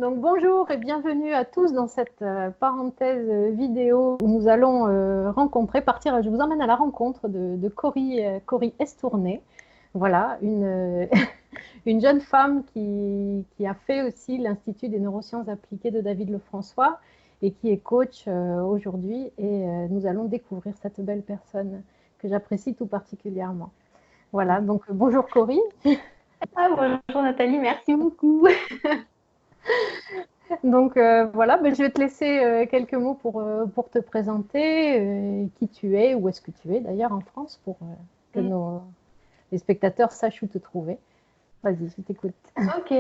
Donc bonjour et bienvenue à tous dans cette parenthèse vidéo où nous allons je vous emmène à la rencontre de Cory Estourné. Voilà, une jeune femme qui a fait aussi l'Institut des neurosciences appliquées de David Lefrançois et qui est coach aujourd'hui. Et nous allons découvrir cette belle personne que j'apprécie tout particulièrement. Voilà, donc bonjour Cory. Ah, bonjour Nathalie, merci beaucoup. Donc voilà, ben, je vais te laisser quelques mots pour te présenter, qui tu es, où est-ce que tu es d'ailleurs en France, pour que les spectateurs sachent où te trouver. Vas-y, je t'écoute. Ok.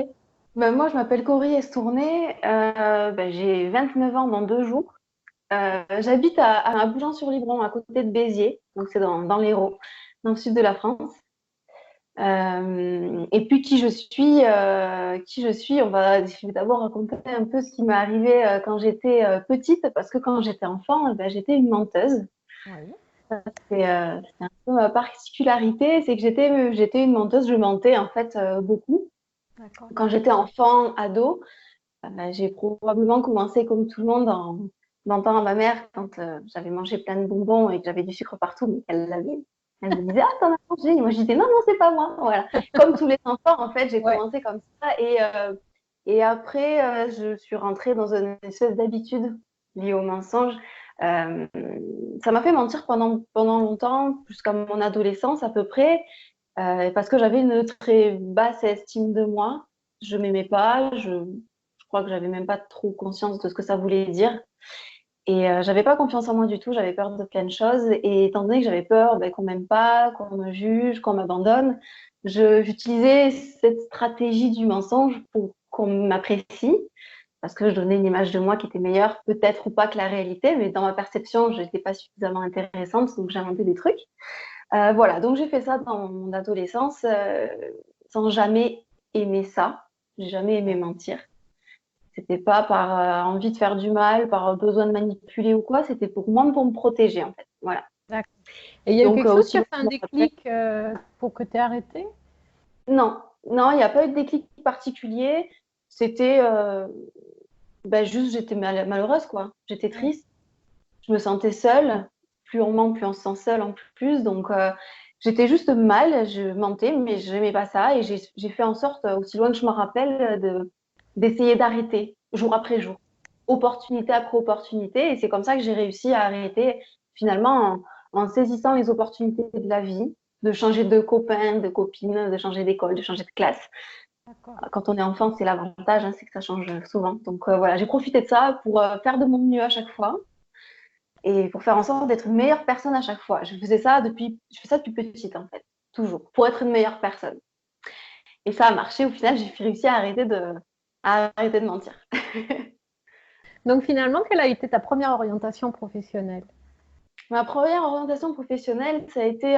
Ben, moi, je m'appelle Cory Estourné. J'ai 29 ans dans 2 jours. J'habite à Boulogne-sur-Livron, à côté de Béziers. Donc, c'est dans l'Hérault, dans le sud de la France. Et puis, qui je suis, je vais d'abord raconter un peu ce qui m'est arrivé quand j'étais petite, parce que quand j'étais enfant, j'étais une menteuse. Oui, C'est un peu ma particularité, c'est que j'étais une menteuse, je mentais en fait beaucoup. d'accord. Quand j'étais enfant, ado, j'ai probablement commencé comme tout le monde en mentant à ma mère quand j'avais mangé plein de bonbons et que j'avais du sucre partout, mais qu'elle l'avait. Elle me disait, ah, t'en as mangé. Et moi, je disais, non, non, c'est pas moi. Voilà. Comme tous les enfants, en fait, j'ai Ouais, commencé comme ça. Et après, je suis rentrée dans une espèce d'habitude liée au mensonge. Euh, Ça m'a fait mentir pendant longtemps, jusqu'à mon adolescence à peu près, parce que j'avais une très basse estime de moi. Je m'aimais pas, je crois que j'avais même pas trop conscience de ce que ça voulait dire. Et j'avais pas confiance en moi du tout, j'avais peur de plein de choses. Et étant donné que j'avais peur qu'on m'aime pas, qu'on me juge, qu'on m'abandonne, j'utilisais cette stratégie du mensonge pour qu'on m'apprécie, parce que je donnais une image de moi qui était meilleure, peut-être ou pas que la réalité, mais dans ma perception, je n'étais pas suffisamment intéressante, donc j'inventais des trucs. Voilà, donc j'ai fait ça dans mon adolescence sans jamais aimer ça. J'ai jamais aimé mentir. C'était pas par envie de faire du mal, par besoin de manipuler ou quoi, c'était pour moi pour me protéger en fait. Voilà. d'accord. Et il y a eu Donc quelque chose qui aussi a loin fait un que je me rappelle. déclic pour que tu aies arrêté? Non, non, il n'y a pas eu de déclic particulier. C'était juste j'étais malheureuse quoi. J'étais Ouais, triste. Je me sentais seule. Plus on ment, plus on se sent seule en plus. Donc, j'étais juste mal. Je mentais, mais je n'aimais pas ça. Et j'ai fait en sorte, aussi loin que je me rappelle, d'essayer d'arrêter jour après jour, opportunité après opportunité. Et c'est comme ça que j'ai réussi à arrêter finalement en saisissant les opportunités de la vie, de changer de copain, de copine, de changer d'école, de changer de classe. d'accord. Quand on est enfant, c'est l'avantage, hein, c'est que ça change souvent. Donc voilà, j'ai profité de ça pour faire de mon mieux à chaque fois et pour faire en sorte d'être une meilleure personne à chaque fois. Je fais ça depuis petite en fait, toujours, pour être une meilleure personne. Et ça a marché. Au final, j'ai réussi à arrêter de mentir. Donc finalement, quelle a été ta première orientation professionnelle? Ma première orientation professionnelle, ça a été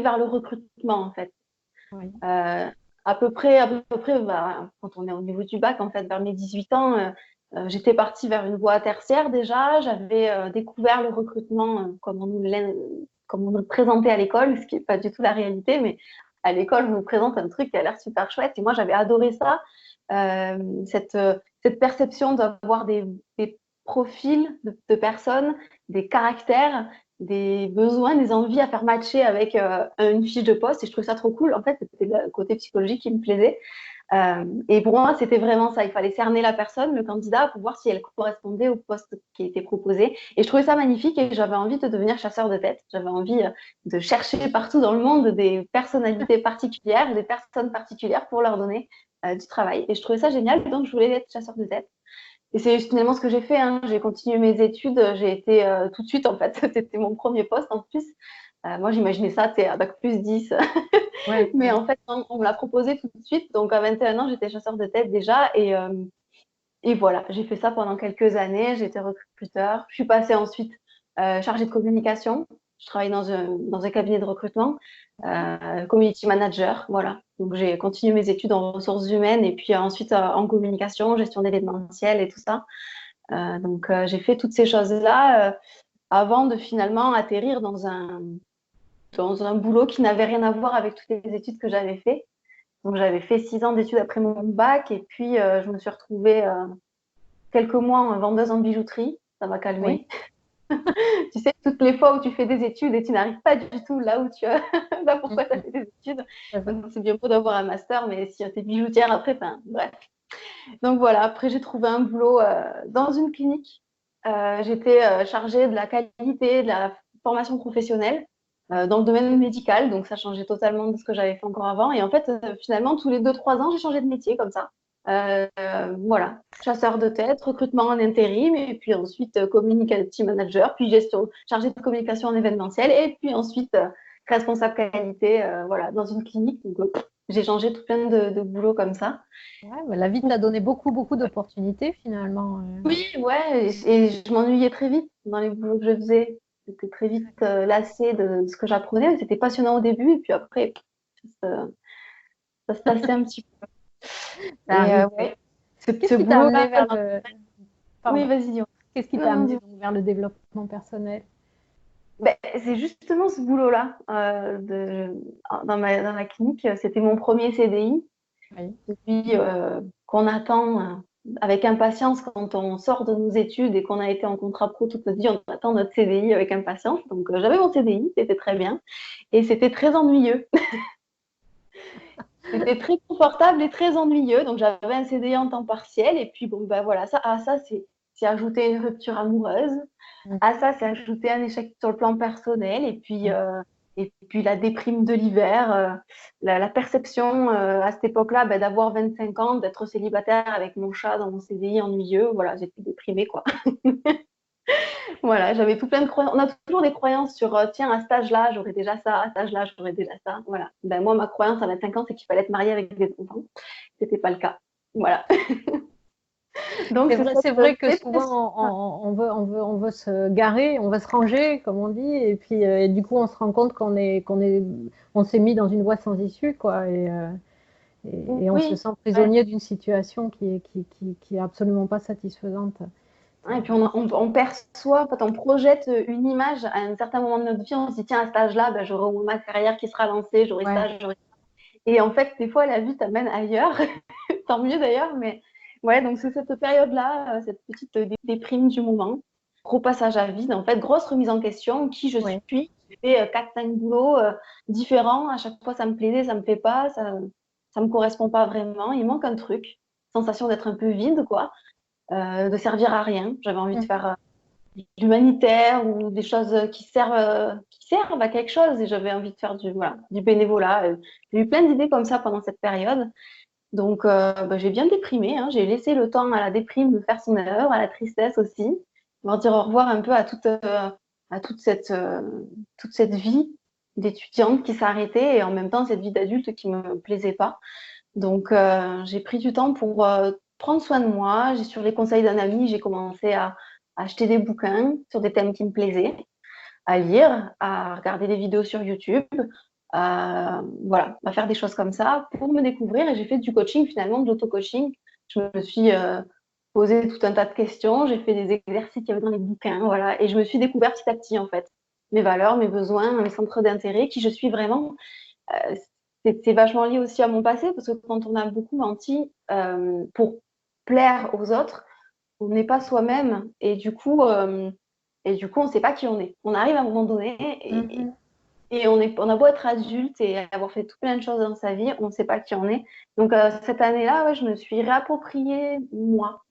vers le recrutement en fait. Oui, Euh, à peu près, quand on est au niveau du bac, en fait, vers mes 18 ans, j'étais partie vers une voie tertiaire déjà. J'avais découvert le recrutement comme on nous le présentait à l'école, ce qui n'est pas du tout la réalité, mais à l'école, on nous présente un truc qui a l'air super chouette. Et moi, j'avais adoré ça, cette perception d'avoir des profils de personnes, des caractères, des besoins, des envies à faire matcher avec une fiche de poste. Et je trouvais ça trop cool. En fait, c'était le côté psychologique qui me plaisait. Et pour moi, c'était vraiment ça. Il fallait cerner la personne, le candidat, pour voir si elle correspondait au poste qui était proposé. Et je trouvais ça magnifique et j'avais envie de devenir chasseur de tête. J'avais envie de chercher partout dans le monde des personnalités particulières, des personnes particulières pour leur donner du travail. Et je trouvais ça génial, donc je voulais être chasseur de tête. Et c'est finalement ce que j'ai fait, hein. J'ai continué mes études, j'ai été tout de suite, en fait, c'était mon premier poste en plus. Moi, j'imaginais ça, c'est à bac plus 10. ouais, Mais ouais. en fait, on me l'a proposé tout de suite. Donc, à 21 ans, j'étais chasseur de tête déjà. Et voilà, j'ai fait ça pendant quelques années. J'étais recruteur. Je suis passée ensuite chargée de communication. Je travaillais dans un cabinet de recrutement, community manager. Voilà. Donc, j'ai continué mes études en ressources humaines et puis ensuite en communication, gestion d'événementiel et tout ça. Donc, j'ai fait toutes ces choses-là avant de finalement atterrir dans un boulot qui n'avait rien à voir avec toutes les études que j'avais fait. Donc, j'avais fait 6 ans d'études après mon bac et puis je me suis retrouvée quelques mois en vendeuse en bijouterie. Ça m'a calmée. Oui. Tu sais, toutes les fois où tu fais des études et tu n'arrives pas du tout là où tu as, là pourquoi tu as Mhm. fait des études. C'est vrai. Donc, c'est bien beau d'avoir un master, mais si tu es bijoutière après, enfin, bref. Donc voilà, après j'ai trouvé un boulot dans une clinique. J'étais chargée de la qualité, de la formation professionnelle dans le domaine médical, donc ça changeait totalement de ce que j'avais fait encore avant. Et en fait, finalement, tous les 2-3 ans, j'ai changé de métier comme ça. Voilà, chasseur de tête, recrutement en intérim, et puis ensuite community manager, puis gestion, chargée de communication en événementiel, et puis ensuite responsable qualité, voilà, dans une clinique. Donc, j'ai changé tout plein de boulots comme ça. Ouais, bah, la vie t'a donné beaucoup, beaucoup d'opportunités finalement. Oui, ouais, et je m'ennuyais très vite dans les boulots que je faisais. J'étais très vite lassée de ce que j'apprenais. C'était passionnant au début, et puis après, ça, ça se tassait un petit peu. Ça Et arrive. ouais, Qu'est-ce ce qui t'a amené boulot-là, vers le... oui, Pardon. vas-y, dis-moi. Qu'est-ce qui t'a Non, non, amené dis-moi. donc vers le développement personnel? Ben, c'est justement ce boulot-là. Dans la clinique, c'était mon premier CDI. Oui. Celui qu'on attend avec impatience quand on sort de nos études et qu'on a été en contrat pro toute notre vie, on attend notre CDI avec impatience. Donc j'avais mon CDI, c'était très bien. Et c'était très ennuyeux. C'était très confortable et très ennuyeux. Donc j'avais un CDI en temps partiel. Et puis bon, ben voilà, ça c'est ajouter une rupture amoureuse. Mhm. À ça, c'est ajouter un échec sur le plan personnel. Et puis la déprime de l'hiver, la perception à cette époque-là ben, d'avoir 25 ans, d'être célibataire avec mon chat dans mon CDI ennuyeux. Voilà, j'étais déprimée, quoi. Voilà, j'avais tout plein de croyances. On a toujours des croyances sur, tiens, à cet âge-là, j'aurais déjà ça, à cet âge-là, j'aurais déjà ça. Voilà. Ben, moi, ma croyance à 25 ans, c'est qu'il fallait être marié avec des enfants. C'était pas le cas. Voilà. Donc, c'est C'est cette vrai que dépression. souvent on veut se garer, on veut se ranger, comme on dit, et puis et du coup on se rend compte on s'est mis dans une voie sans issue, quoi, et on se Oui. sent Ouais. prisonnier d'une situation qui est absolument pas satisfaisante. Ouais, et puis on perçoit, en fait, on projette une image à un certain moment de notre vie, on se dit, tiens, à cet âge-là, ben, j'aurai au moins ma carrière qui sera lancée, j'aurai Ouais. ça, j'aurai ça. Et en fait, des fois, la vie t'amène ailleurs, tant mieux d'ailleurs, mais ouais, donc c'est cette période-là, cette petite déprime du moment, gros passage à vide, en fait, grosse remise en question, qui je Ouais. suis, j'ai fait 4-5 boulots différents, à chaque fois ça me plaisait, ça me plaît pas, ça me correspond pas vraiment, il manque un truc, sensation d'être un peu vide, quoi, de servir à rien, j'avais envie de Mhm. faire l'humanitaire ou des choses qui servent à quelque chose. Et j'avais envie de faire voilà, du bénévolat. J'ai eu plein d'idées comme ça pendant cette période. Donc, bah, j'ai bien déprimé. Hein. J'ai laissé le temps à la déprime de faire son œuvre, à la tristesse aussi. Leur dire au revoir un peu à toute cette vie d'étudiante qui s'arrêtait et en même temps cette vie d'adulte qui me plaisait pas. Donc, j'ai pris du temps pour prendre soin de moi. Sur les conseils d'un ami, j'ai commencé à acheter des bouquins sur des thèmes qui me plaisaient, à lire, à regarder des vidéos sur YouTube, voilà, à faire des choses comme ça pour me découvrir. Et j'ai fait du coaching, finalement, de l'auto-coaching. Je me suis posé tout un tas de questions. J'ai fait des exercices qu'il y avait dans les bouquins, voilà. Et je me suis découvert petit à petit, en fait, mes valeurs, mes besoins, mes centres d'intérêt, qui je suis vraiment. Euh, c'est vachement lié aussi à mon passé parce que quand on a beaucoup menti pour plaire aux autres, on n'est pas soi-même et du coup, on ne sait pas qui on est. On arrive à un moment donné et, Mhm. et on a beau être adulte et avoir fait tout plein de choses dans sa vie, on ne sait pas qui on est. Donc cette année-là, ouais, je me suis réapproprié moi,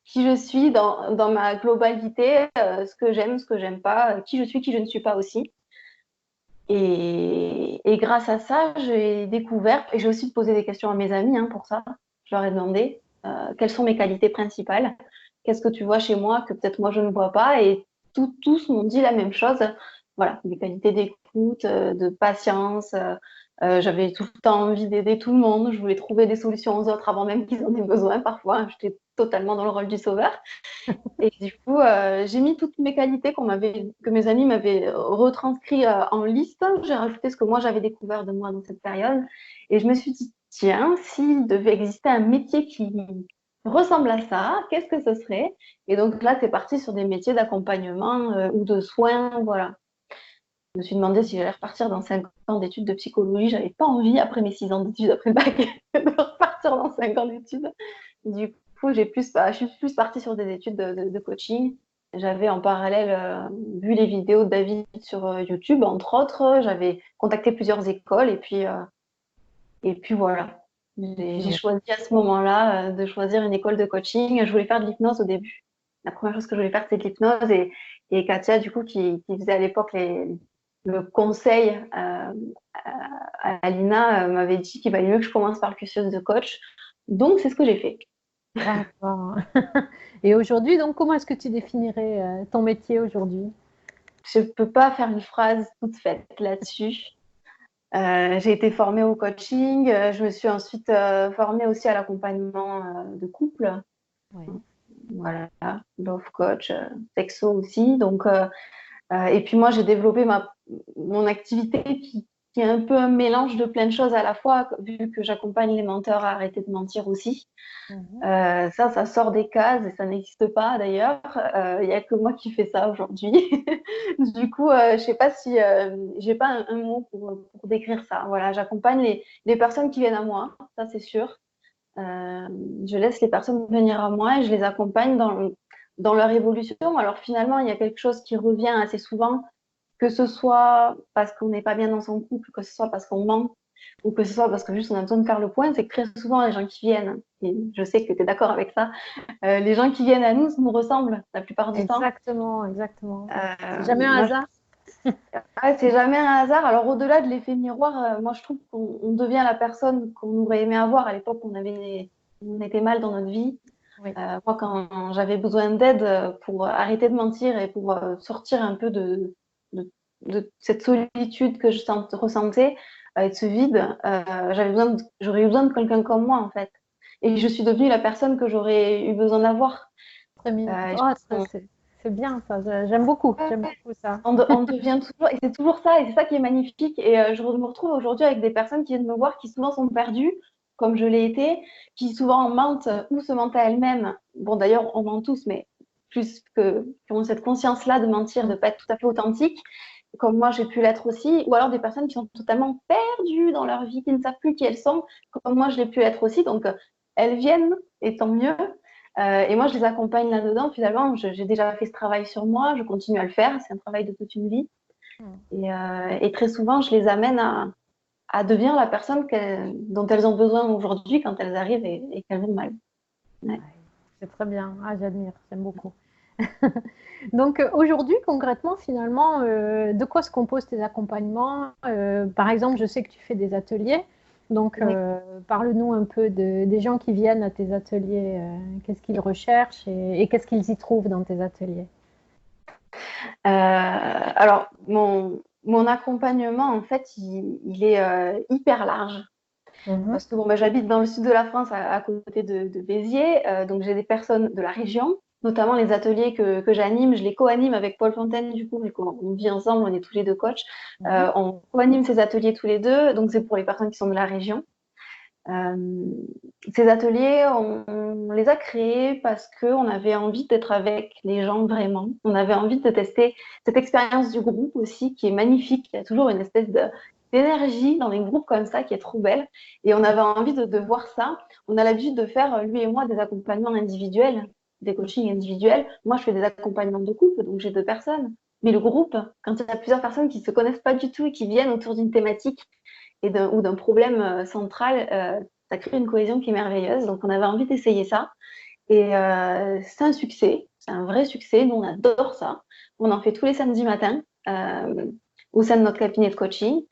qui je suis dans ma globalité, ce que j'aime, ce que j'aime pas, qui je suis, qui je ne suis pas aussi. Et grâce à ça, j'ai découvert, et j'ai aussi posé des questions à mes amis pour ça. Je leur ai demandé quelles sont mes qualités principales, qu'est-ce que tu vois chez moi que peut-être moi je ne vois pas, et tous m'ont dit la même chose. Voilà, des qualités d'écoute, de patience. J'avais tout le temps envie d'aider tout le monde. Je voulais trouver des solutions aux autres avant même qu'ils en aient besoin. Parfois, j'étais totalement dans le rôle du sauveur. Et du coup, j'ai mis toutes mes qualités que mes amis m'avaient retranscrit en liste. J'ai rajouté ce que moi j'avais découvert de moi dans cette période. Et je me suis dit, tiens, s'il devait exister un métier qui ressemble à ça, qu'est-ce que ce serait? Et donc là, c'est parti sur des métiers d'accompagnement ou de soins, voilà. me suis demandé si j'allais repartir dans 5 ans d'études de psychologie. J'avais pas envie, après mes 6 ans d'études, après le bac, de repartir dans 5 ans d'études. Du coup, je suis plus partie sur des études de coaching. J'avais en parallèle vu les vidéos de David sur YouTube, entre autres. J'avais contacté plusieurs écoles et puis voilà. J'ai choisi à ce moment-là de choisir une école de coaching. Je voulais faire de l'hypnose au début. La première chose que je voulais faire, c'était de l'hypnose. Et Katia, du coup, qui faisait à l'époque le conseil à Lina, m'avait dit qu'il valait mieux que je commence par le cursus de coach. Donc, c'est ce que j'ai fait. D'accord. Et aujourd'hui, donc, comment est-ce que tu définirais ton métier aujourd'hui? Je ne peux pas faire une phrase toute faite là-dessus. J'ai été formée au coaching. Je me suis ensuite formée aussi à l'accompagnement de couple. Oui. Voilà, love coach, sexo aussi. Donc, et puis moi, j'ai développé mon activité qui est un peu un mélange de plein de choses à la fois, vu que j'accompagne les menteurs à arrêter de mentir aussi. Mhm. Ça sort des cases et ça n'existe pas d'ailleurs. Il n'y a que moi qui fais ça aujourd'hui. Du coup, je sais pas si j'ai pas un mot pour décrire ça. Voilà, j'accompagne les personnes qui viennent à moi, ça c'est sûr. Euh, je laisse les personnes venir à moi et je les accompagne dans leur évolution. Alors finalement, il y a quelque chose qui revient assez souvent, que ce soit parce qu'on n'est pas bien dans son couple, que ce soit parce qu'on ment, ou que ce soit parce que juste on a besoin de faire le point, c'est que très souvent les gens qui viennent, et je sais que tu es d'accord avec ça, les gens qui viennent à nous nous ressemblent la plupart du temps. Exactement, exactement. C'est jamais un Moi, hasard. c'est jamais un hasard. Alors au-delà de l'effet miroir, moi je trouve qu'on devient la personne qu'on aurait aimé avoir à l'époque, on était mal dans notre vie. Oui, Moi, quand j'avais besoin d'aide pour arrêter de mentir et pour sortir un peu de cette solitude que ressentais et de ce vide, j'aurais eu besoin de quelqu'un comme moi, en fait. Et je suis devenue la personne que j'aurais eu besoin d'avoir. très mignon. Et je Oh, pense qu'on c'est bien ça. J'aime beaucoup. J'aime beaucoup ça. on devient toujours, et c'est toujours ça, et c'est ça qui est magnifique. Et me retrouve aujourd'hui avec des personnes qui viennent me voir, qui souvent sont perdues, comme je l'ai été, qui souvent mentent ou se mentent à elles-mêmes. Bon, d'ailleurs, on ment tous, mais qui ont cette conscience-là de mentir, de ne pas être tout à fait authentique, comme moi j'ai pu l'être aussi, ou alors des personnes qui sont totalement perdues dans leur vie, qui ne savent plus qui elles sont, comme moi je l'ai pu être aussi. Donc, elles viennent, et tant mieux. Et moi, je les accompagne là-dedans. Finalement, j'ai déjà fait ce travail sur moi, je continue à le faire. C'est un travail de toute une vie. Mm. Et très souvent, je les amène à devenir la personne dont elles ont besoin aujourd'hui quand elles arrivent et qu'elles vont mal. Ouais. Ouais, c'est très bien. Ah, j'admire. J'aime beaucoup. Donc aujourd'hui, concrètement, finalement, de quoi se composent tes accompagnements? Par exemple, je sais que tu fais des ateliers. Donc, Oui. parle-nous un peu des gens qui viennent à tes ateliers. Qu'est-ce qu'ils recherchent et qu'est-ce qu'ils y trouvent dans tes ateliers? Alors, mon accompagnement, en fait, il est hyper large. Mhm. Parce que bon, bah, j'habite dans le sud de la France, à côté de Béziers. Donc, j'ai des personnes de la région, notamment les ateliers que j'anime. Je les co-anime avec Paul Fontaine, du coup, vu qu'on vit ensemble, on est tous les deux coachs. Mhm. On co-anime ces ateliers tous les deux. Donc, c'est pour les personnes qui sont de la région. Euh, Ces ateliers, on les a créés parce qu'on avait envie d'être avec les gens vraiment. On avait envie de tester cette expérience du groupe aussi, qui est magnifique. Il y a toujours une espèce d'énergie dans les groupes comme ça qui est trop belle. Et on avait envie de voir ça. On a l'habitude de faire, lui et moi, des accompagnements individuels, des coachings individuels. Moi, je fais des accompagnements de couple, donc j'ai 2 personnes. Mais le groupe, quand il y a plusieurs personnes qui ne se connaissent pas du tout et qui viennent autour d'une thématique, ou d'un problème central, ça crée une cohésion qui est merveilleuse. Donc, on avait envie d'essayer ça. Et c'est un succès, c'est un vrai succès. Nous, on adore ça. On en fait tous les samedis matins au sein de notre cabinet de coaching.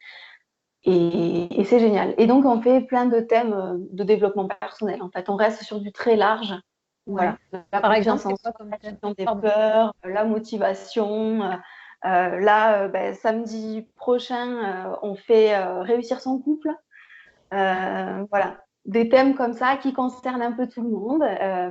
Et c'est génial. Et donc, on fait plein de thèmes de développement personnel. En fait, on reste sur du très large. Ouais. Voilà, la Par exemple, confiance c'est en quoi soi, comme la thème? gestion des Pardon. peurs, la motivation. Ben, samedi prochain, on fait réussir son couple. Voilà, des thèmes comme ça qui concernent un peu tout le monde.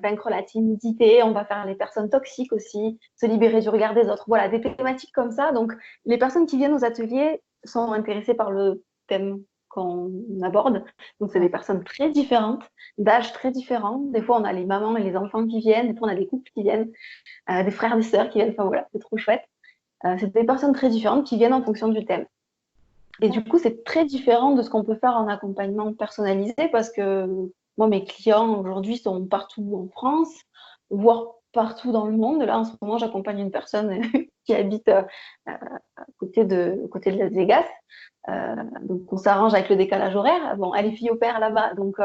Vaincre la timidité, on va faire les personnes toxiques aussi, se libérer du regard des autres. Voilà, des thématiques comme ça. Donc, les personnes qui viennent aux ateliers sont intéressées par le thème qu'on aborde. Donc, c'est des Ouais. personnes très différentes, d'âges très différents. Des fois, on a les mamans et les enfants qui viennent. Des fois, on a des couples qui viennent, des frères, des sœurs qui viennent. Enfin, voilà, c'est trop chouette. C'est des personnes très différentes qui viennent en fonction du thème. Et du coup, c'est très différent de ce qu'on peut faire en accompagnement personnalisé parce que moi, mes clients aujourd'hui sont partout en France, voire partout dans le monde. Là, en ce moment, j'accompagne une personne qui habite à côté de Las Vegas. Donc, on s'arrange avec le décalage horaire. Bon, elle est fille au père là-bas, donc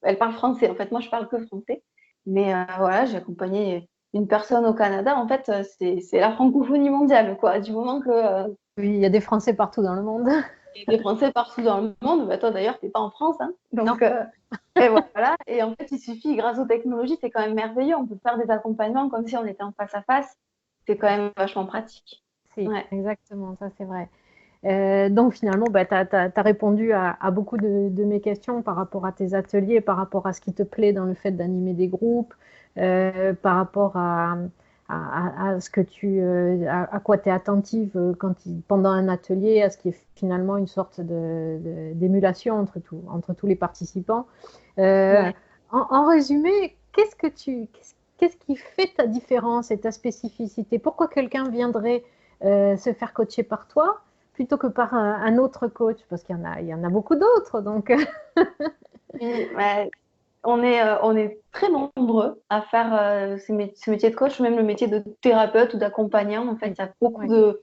elle parle français. En fait, moi, je parle que français. Mais voilà, j'ai accompagné une personne au Canada. En fait, c'est la francophonie mondiale, quoi. Du moment que Oui, il y a des Français partout dans le monde. il y a des Français partout dans le monde. Bah, toi, d'ailleurs, t'es pas en France, hein. Non. Donc, et voilà. Et en fait, il suffit, grâce aux technologies, c'est quand même merveilleux. On peut faire des accompagnements comme si on était en face à face. C'est quand même vachement pratique. Si, Ouais. exactement, ça c'est vrai. Donc finalement, bah, tu as répondu à beaucoup de mes questions par rapport à tes ateliers, par rapport à ce qui te plaît dans le fait d'animer des groupes, par rapport à ce que à quoi tu es attentive pendant un atelier, à ce qui est finalement une sorte d'émulation entre tous les participants. Euh, Ouais. en résumé, qu'est-ce qui fait ta différence et ta spécificité? Pourquoi quelqu'un viendrait se faire coacher par toi plutôt que par un autre coach? Parce il y en a beaucoup d'autres. Donc, Puis, ouais, on est très nombreux à faire ce métier de coach, ou même le métier de thérapeute ou d'accompagnant. En fait, oui, oui,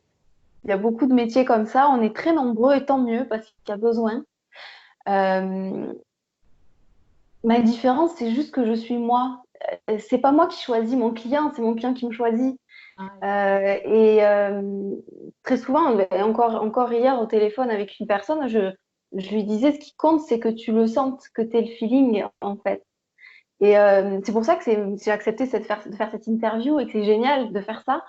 il y a beaucoup de métiers comme ça. On est très nombreux et tant mieux parce qu'il y a besoin. Euh, Ma différence, c'est juste que je suis moi. C'est pas moi qui choisis mon client, c'est mon client qui me choisit. ah, Et très souvent, encore hier au téléphone avec une personne, je lui disais ce qui compte, c'est que tu le sentes, que tu aies le feeling en fait. Et c'est pour ça que j'ai accepté de faire cette interview et que c'est génial de faire ça.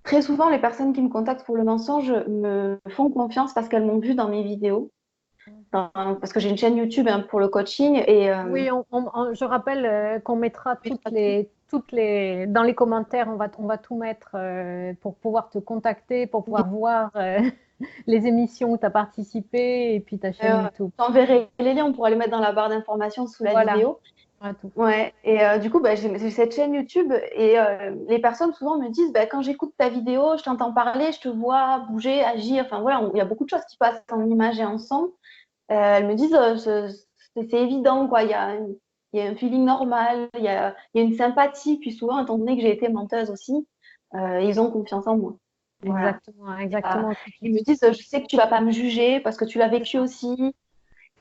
Très souvent, les personnes qui me contactent pour le mensonge me font confiance parce qu'elles m'ont vu dans mes vidéos. Parce que j'ai une chaîne YouTube hein, pour le coaching et oui, je rappelle qu'on mettra dans les commentaires, on va tout mettre pour pouvoir te contacter, pour pouvoir voir les émissions où tu as participé et puis ta chaîne YouTube. j'enverrai les liens, on pourra les mettre dans la barre d'information sous la Voilà, vidéo. voilà tout. Ouais, et du coup, bah, j'ai cette chaîne YouTube et les personnes souvent me disent, bah, quand j'écoute ta vidéo, je t'entends parler, je te vois bouger, agir. Enfin voilà, il y a beaucoup de choses qui passent en image et en son. Elles me disent, c'est évident, quoi. Il y a un feeling normal, il y a une sympathie. Puis souvent, étant donné que j'ai été menteuse aussi, ils ont confiance en moi. Voilà. Exactement, exactement. Ils me disent, je sais que tu vas pas me juger parce que tu l'as C'est vécu ça. aussi.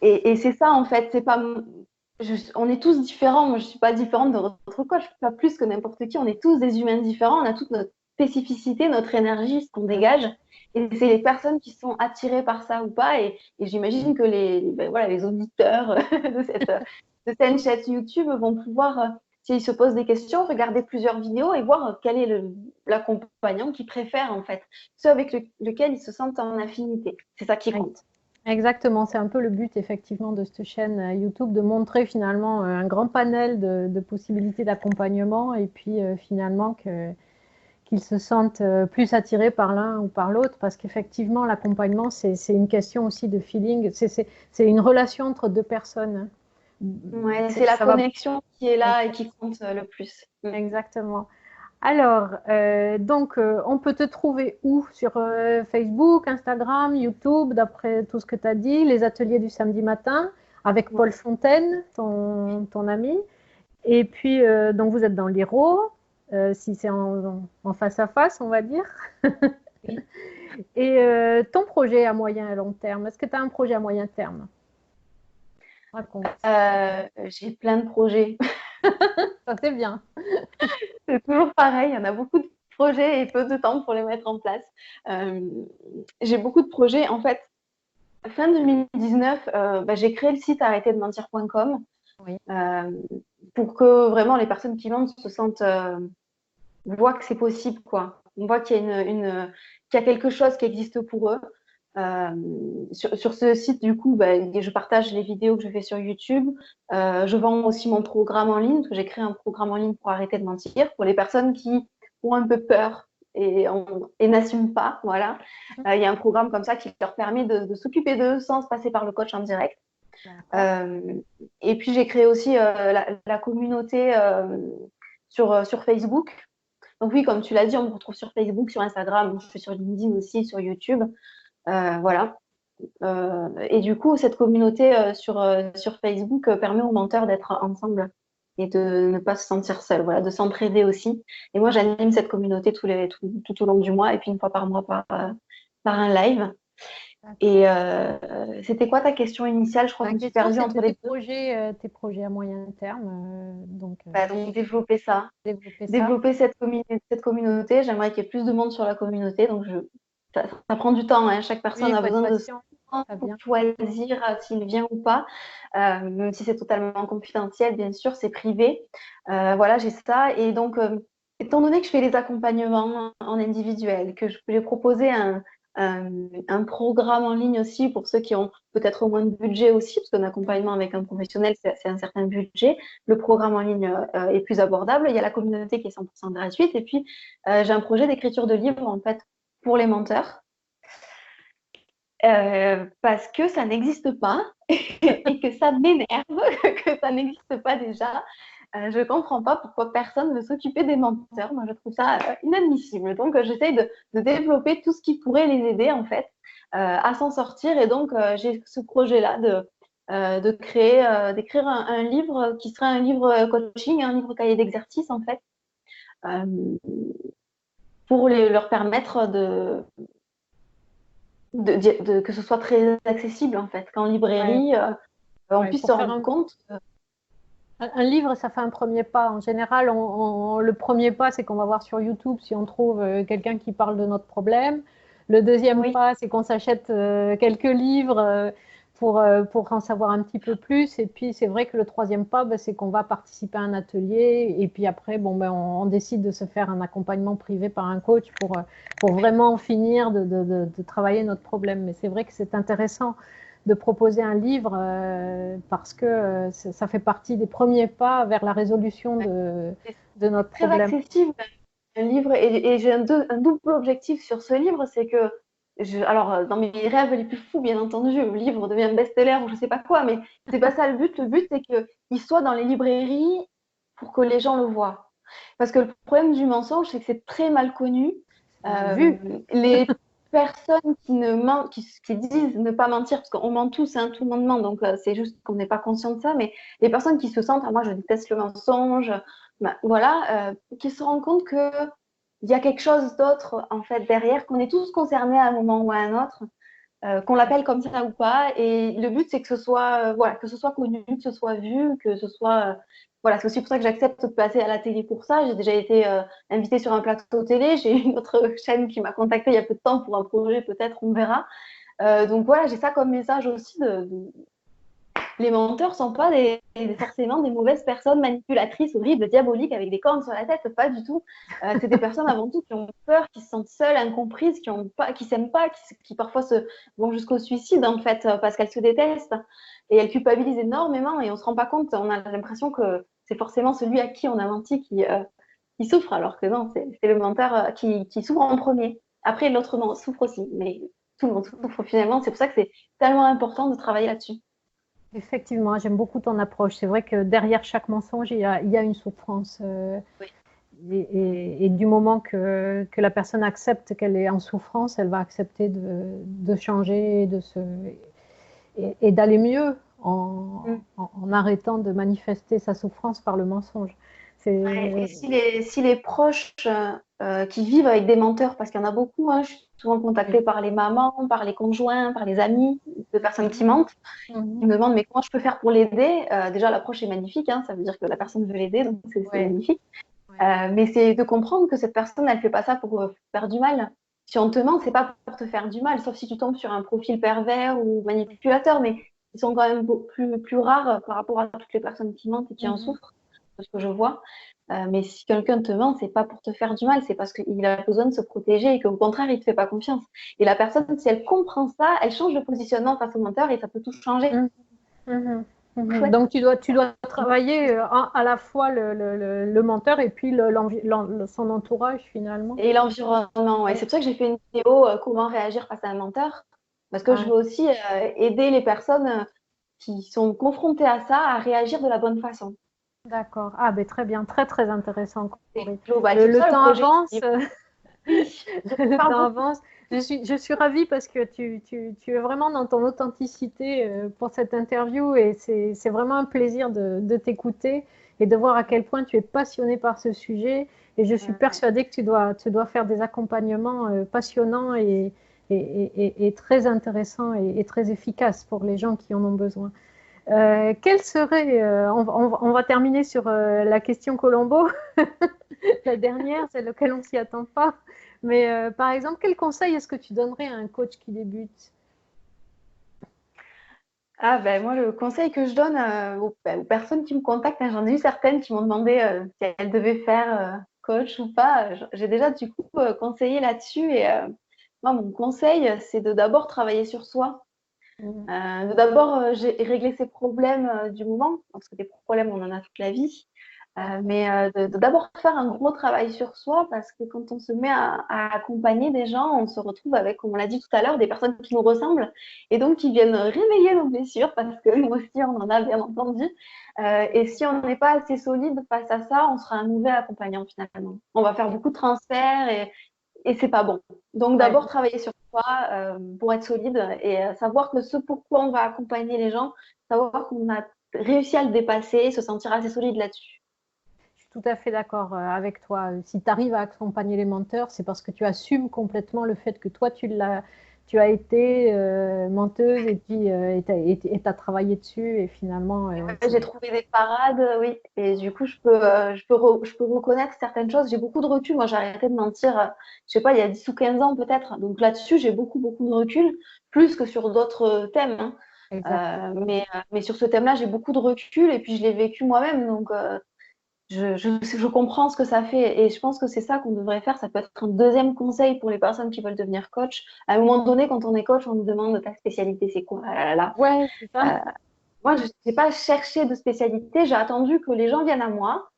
Et c'est ça, en fait. C'est pas, on est tous différents. Moi, je suis pas différente de votre coach, pas plus que n'importe qui. On est tous des humains différents. On a toute notre spécificité, notre énergie, ce qu'on dégage. Et c'est les personnes qui sont attirées par ça ou pas. Et j'imagine que ben voilà, les auditeurs de cette chaîne YouTube vont pouvoir, s'ils se posent des questions, regarder plusieurs vidéos et voir quel est l'accompagnant qu'ils préfèrent, en fait. Ceux avec lequel ils se sentent en affinité. C'est ça qui compte. Exactement, c'est un peu le but effectivement de cette chaîne YouTube, de montrer finalement un grand panel de possibilités d'accompagnement et puis finalement qu'ils se sentent plus attirés par l'un ou par l'autre parce qu'effectivement l'accompagnement c'est une question aussi de feeling, c'est une relation entre deux personnes. Ouais, c'est la Ça va connexion qui est là et qui compte le plus. Mm. exactement. Alors, on peut te trouver où? Sur Facebook, Instagram, YouTube, d'après tout ce que tu as dit, les ateliers du samedi matin avec Paul Ouais. Fontaine, ton ami. Et puis, donc vous êtes dans l'Hérault, si c'est en face à face, on va dire. Oui. Et ton projet à moyen et long terme, est-ce que tu as un projet à moyen terme? Raconte. J'ai plein de projets. Ça, c'est bien. C'est toujours pareil, il y en a beaucoup de projets et peu de temps pour les mettre en place. Euh, j'ai beaucoup de projets. En fait, fin 2019, bah, j'ai créé le site arrêterdementir.com Oui. euh, pour que vraiment les personnes qui vendent se sentent, voient que c'est possible, quoi. On voit qu'il y a qu'il y a quelque chose qui existe pour eux. Euh, sur ce site, du coup, bah, je partage les vidéos que je fais sur YouTube. Je vends aussi mon programme en ligne, parce que j'ai créé un programme en ligne pour arrêter de mentir, pour les personnes qui ont un peu peur et n'assument pas. Voilà. Il y a un programme comme ça qui leur permet de s'occuper d'eux sans se passer par le coach en direct. D'accord. Euh, et puis, j'ai créé aussi la communauté sur Facebook. Donc oui, comme tu l'as dit, on me retrouve sur Facebook, sur Instagram, je suis sur LinkedIn aussi, sur YouTube. Voilà. Et du coup, cette communauté sur Facebook permet aux menteurs d'être ensemble et de ne pas se sentir seuls, voilà, de s'entraider aussi. Et moi, j'anime cette communauté tout au long du mois et puis une fois par mois par un live. Et c'était quoi ta question initiale? Je crois que La je me suis question, perdue entre c'était les deux. tes projets à moyen terme, Donc, développer ça. développer ça. Développer cette communauté. J'aimerais qu'il y ait plus de monde sur la communauté. Donc, ça prend du temps, hein. Chaque Oui, personne il a faut être besoin de patient, temps ça pour vient. choisir s'il vient ou pas. Même si c'est totalement confidentiel, bien sûr, c'est privé. Voilà, j'ai ça. Et donc, étant donné que je fais les accompagnements en individuel, que je peux proposer un programme en ligne aussi pour ceux qui ont peut-être moins de budget aussi, parce qu'un accompagnement avec un professionnel, c'est un certain budget. Le programme en ligne est plus abordable. Il y a la communauté qui est 100% gratuite. Et puis, j'ai un projet d'écriture de livre, en fait, pour les menteurs. Parce que ça n'existe pas et que ça m'énerve que ça n'existe pas déjà. Je ne comprends pas pourquoi personne ne veut s'occuper des menteurs. Moi, je trouve ça inadmissible. Donc, j'essaye de développer tout ce qui pourrait les aider, en fait, à s'en sortir. Et donc, j'ai ce projet-là d'écrire un livre qui serait un livre coaching, un livre cahier d'exercice, en fait, euh, pour leur permettre que ce soit très accessible, en fait, qu'en Ouais, librairie, on ouais, puisse se pour faire rendre compte. un livre, ça fait un premier pas. En général, le premier pas, c'est qu'on va voir sur YouTube si on trouve quelqu'un qui parle de notre problème. Le deuxième Oui, pas, c'est qu'on s'achète quelques livres pour en savoir un petit peu plus. Et puis, c'est vrai que le troisième pas, ben, c'est qu'on va participer à un atelier. Et puis après, bon, ben, on décide de se faire un accompagnement privé par un coach pour vraiment finir de travailler notre problème. Mais c'est vrai que c'est intéressant de proposer un livre parce que ça fait partie des premiers pas vers la résolution de notre très problème. accessible, un livre. Et j'ai un double objectif sur ce livre, c'est que, alors, dans mes rêves les plus fous, bien entendu, le livre devient best-seller ou je sais pas quoi, mais c'est pas ça le but. Le but, c'est qu'il soit dans les librairies pour que les gens le voient. Parce que le problème du mensonge, c'est que c'est très mal connu. Mal vu. Les personnes qui disent ne pas mentir, parce qu'on ment tous, hein, tout le monde ment, donc c'est juste qu'on n'est pas conscient de ça, mais les personnes qui se sentent, ah, moi je déteste le mensonge, ben, voilà, qui se rendent compte qu'il y a quelque chose d'autre en fait derrière, qu'on est tous concernés à un moment ou à un autre, qu'on l'appelle comme ça ou pas. Et le but, c'est que ce soit, voilà, que ce soit connu, que ce soit vu, que ce soit. Voilà, c'est aussi pour ça que j'accepte de passer à la télé pour ça. J'ai déjà été invitée sur un plateau télé. J'ai une autre chaîne qui m'a contactée il y a peu de temps pour un projet, peut-être, on verra. Donc voilà, j'ai ça comme message aussi les menteurs sont pas forcément des mauvaises personnes manipulatrices, horribles, diaboliques, avec des cornes sur la tête, pas du tout. C'est des personnes avant tout qui ont peur, qui se sentent seules, incomprises, qui s'aiment pas, qui parfois vont jusqu'au suicide en fait, parce qu'elles se détestent et elles culpabilisent énormément et on se rend pas compte. On a l'impression que c'est forcément celui à qui on a menti qui souffre, alors que non, c'est le menteur qui souffre en premier. Après, l'autre souffre aussi, mais tout le monde souffre finalement. C'est pour ça que c'est tellement important de travailler là-dessus. Effectivement, j'aime beaucoup ton approche. C'est vrai que derrière chaque mensonge, il y a une souffrance. Oui. Et du moment que la personne accepte qu'elle est en souffrance, elle va accepter de changer et d'aller mieux Mm. en arrêtant de manifester sa souffrance par le mensonge. Ouais, et C'est si les proches qui vivent avec des menteurs, parce qu'il y en a beaucoup, hein, je suis souvent contactée oui. par les mamans, par les conjoints, par les amis de personnes qui mentent, qui Mhm. me demandent mais comment je peux faire pour l'aider. Déjà, l'approche est magnifique, hein, ça veut dire que la personne veut l'aider, donc c'est Ouais, magnifique. ouais. Mais c'est de comprendre que cette personne, elle ne fait pas ça pour faire du mal. Si on te ment, c'est pas pour te faire du mal, sauf si tu tombes sur un profil pervers ou manipulateur, mais ils sont quand même beaucoup plus rares par rapport à toutes les personnes qui mentent et qui en Mhm. souffrent, de ce que je vois. Mais si quelqu'un te ment, c'est pas pour te faire du mal, c'est parce qu'il a besoin de se protéger et qu'au contraire, il te fait pas confiance. Et la personne, si elle comprend ça, elle change de positionnement face au menteur et ça peut tout changer. Mhm. Mhm. Mhm. Chouette. Donc tu dois travailler à la fois le menteur et puis son entourage finalement. Et l'environnement, ouais. Ouais. C'est pour ça que j'ai fait une vidéo comment réagir face à un menteur. Parce que je Ah, veux aussi aider les personnes qui sont confrontées à ça à réagir de la bonne façon. D'accord. Ah, ben très bien, très très intéressant, C'est Cory. global. Le, C'est pour le ça le temps projet. avance, Oui, je le parle temps beaucoup. avance. Je suis ravie parce que tu es vraiment dans ton authenticité pour cette interview et c'est vraiment un plaisir de t'écouter et de voir à quel point tu es passionnée par ce sujet. Et je suis Ouais. persuadée que tu dois faire des accompagnements passionnants et très intéressants et très efficaces pour les gens qui en ont besoin. Quelle serait, on va terminer sur la question Colombo, la dernière, celle auquel on ne s'y attend pas. Mais par exemple, quel conseil est-ce que tu donnerais à un coach qui débute? Ah ben moi le conseil que je donne aux personnes qui me contactent, hein, j'en ai eu certaines qui m'ont demandé si elles devaient faire coach ou pas. J'ai déjà du coup conseillé là-dessus et moi mon conseil c'est de d'abord travailler sur soi, Mm. de d'abord régler ses problèmes du moment parce que des problèmes on en a toute la vie. Mais de d'abord faire un gros travail sur soi parce que quand on se met à accompagner des gens, on se retrouve avec, comme on l'a dit tout à l'heure, des personnes qui nous ressemblent et donc qui viennent réveiller nos blessures parce que nous aussi on en a bien entendu. Et si on n'est pas assez solide face à ça, on sera un mauvais accompagnant finalement. On va faire beaucoup de transferts et c'est pas bon. Donc Ouais, d'abord travailler sur soi pour être solide et savoir que ce pourquoi on va accompagner les gens, savoir qu'on a réussi à le dépasser, se sentir assez solide là-dessus. je suis tout à fait d'accord avec toi. Si tu arrives à accompagner les menteurs, c'est parce que tu assumes complètement le fait que toi, tu as été menteuse et puis tu as travaillé dessus et finalement, Ouais, j'ai trouvé des parades, oui. Et du coup, je peux reconnaître certaines choses. J'ai beaucoup de recul. Moi, j'ai arrêté de mentir, je sais pas, il y a 10 ou 15 ans peut-être. Donc là-dessus, j'ai beaucoup, beaucoup de recul, plus que sur d'autres thèmes, hein. exactement. Mais sur ce thème-là, j'ai beaucoup de recul et puis je l'ai vécu moi-même. Donc, je comprends ce que ça fait. Et je pense que c'est ça qu'on devrait faire. Ça peut être un deuxième conseil pour les personnes qui veulent devenir coach. À un moment donné, quand on est coach, on nous demande ta spécialité, c'est quoi? Ah là là Ouais, c'est ça. là. Moi, je n'ai pas cherché de spécialité, j'ai attendu que les gens viennent à moi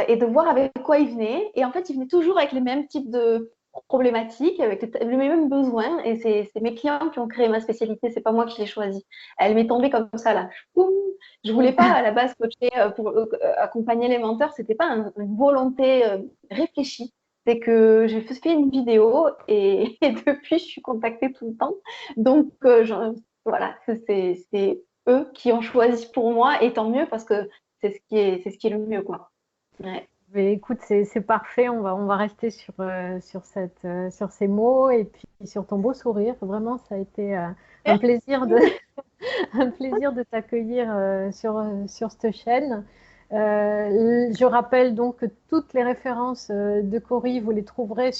et de voir avec quoi ils venaient. Et en fait, ils venaient toujours avec les mêmes types de problématiques, avec les mêmes besoins. Et c'est mes clients qui ont créé ma spécialité, c'est pas moi qui l'ai choisie. Elle m'est tombée comme ça là. Boum. Je voulais pas à la base coacher pour accompagner les menteurs, c'était pas une volonté réfléchie. C'est que j'ai fait une vidéo et depuis, je suis contactée tout le temps. Donc, voilà, c'est eux qui ont choisi pour moi, et tant mieux parce que c'est ce qui est le mieux, quoi. Ouais. Mais écoute, c'est parfait. On va rester sur ces mots et puis sur ton beau sourire. Vraiment, ça a été un plaisir de, Merci. un plaisir de t'accueillir sur cette chaîne. Je rappelle donc que toutes les références de Cory, vous les trouverez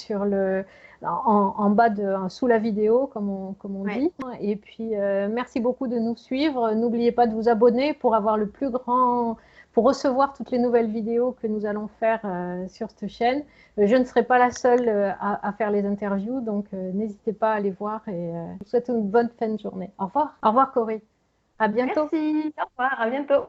en bas sous la vidéo, comme on Ouais. dit. Et puis, merci beaucoup de nous suivre. N'oubliez pas de vous abonner pour recevoir toutes les nouvelles vidéos que nous allons faire sur cette chaîne. Je ne serai pas la seule à faire les interviews, donc n'hésitez pas à aller voir et je vous souhaite une bonne fin de journée. Au revoir. Au revoir, Cory. À bientôt. Merci. Au revoir. À bientôt.